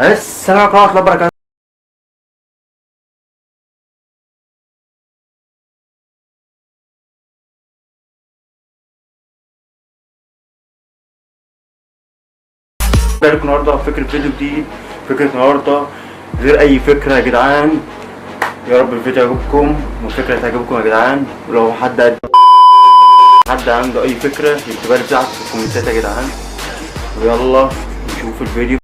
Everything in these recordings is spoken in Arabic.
السلام عليكم ورحمة الله وبركاته. جايلكم النهارده فكرة فيديو جديد. فكرة النهارده غير أي فكرة يا جدعان. يا رب الفيديو يعجبكم والفكرة تعجبكم يا جدعان، ولو حد عنده أي فكرة يكتبها لي تحت في الكومنتات يا جدعان. ويلا نشوف الفيديو.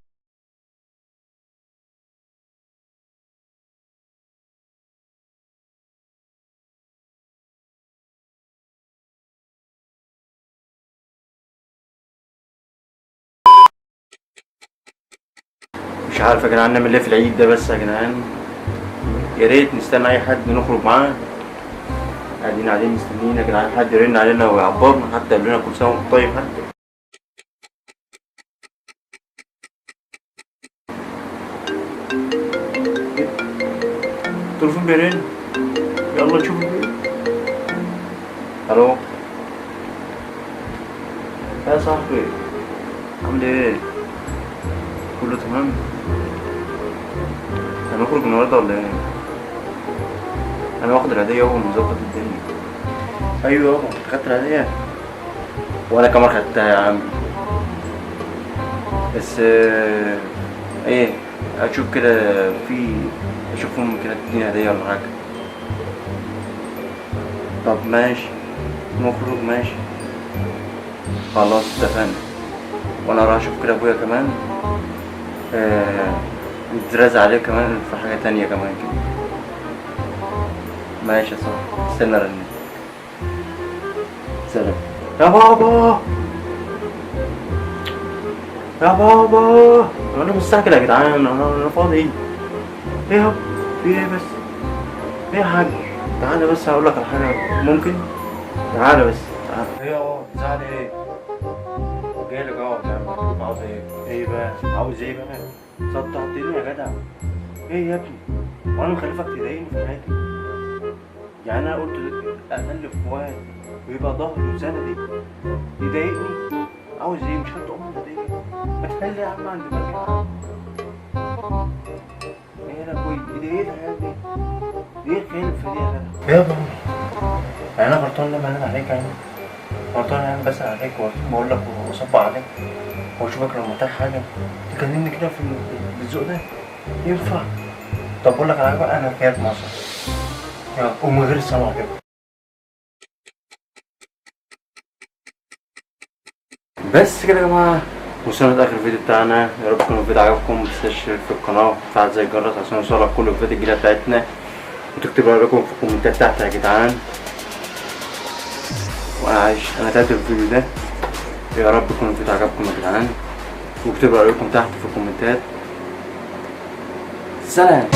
مش عارف يا جدعان نعمل ايه في العيد ده، بس يا جدعان يا ريت نستنى اي حد نخرج معاه. قاعدين مستنيين يا جدعان حد يرن علينا ويعبرنا، حتى يقول لنا كل سنه وانتم طيب. حتى التليفون بيرن، يلا نشوف الفيديو. الو يا صاحبي، عامل ايه؟ كله تمام؟ هنخرج النهارده ولا ايه؟ انا واخد العيدية اهو ومظبط الدنيا. ايوه يابا انت خدت العيدية وانا كمان خدتها يا عم. بس ايه، اشوف كده اشوفهم كده تديني هدية ولا حاجة. طب ماشي نخرج، ماشي خلاص اتفقنا. وانا راح اشوف كده ابويا كمان، نترازع عليه كمان في حاجة تانية كمان كده. ماشي يا صاحبي، استنى رنين. سلام يا بابا. يا بابا انا مستعجل يا جدعان، انا فاضي. ايه يا في ايه بس؟ ايه يا حاج؟ تعالى بس هقول لك على حاجة ممكن؟ تعالى بس تعالى. ايه يا بتزعل ايه؟ جايلك اهو يا عم، شوف عاوز ايه؟ ايه بقى؟ عاوز ايه بقى؟ صدقتني يا جدع. ايه يا ابني؟ وانا مخلفك تضايقني في حياتي؟ يعني انا قلت اقل اخوات ويبقى ظهري وسندي يضايقني؟ عاوز ايه؟ مش خدت امي هديه؟ ما تخلي يا عم عند بالك يا عم. ايه يا ابوي ايديتها يا ابني؟ ايه الخلفه دي يا جدع؟ يا ابني يعني انا غلطان لما انا عليك يعني؟ غلطان يعني بسأل عليك وبقول لك واصبع عليك واشوفك لو محتاج حاجه تكلمني كده في بالذوق ده؟ ينفع؟ طب اقول لك على حاجه بقى، انا رجعت مصر ومن غير السمع كده. بس كده يا جماعه، وصلنا لاخر الفيديو بتاعنا. يا رب يكون الفيديو عجبكم. متنساش تشترك في القناه وتفعل زي الجرس عشان يوصلك كل الفيديوهات الجديده بتاعتنا، وتكتبوا رايكم في الكومنتات تحت يا جدعان. انا تعبت في الفيديو ده. يا رب يكون الفيديو عجبكم يا جدعان، واكتبوا رايكم تحت في الكومنتات. سلام.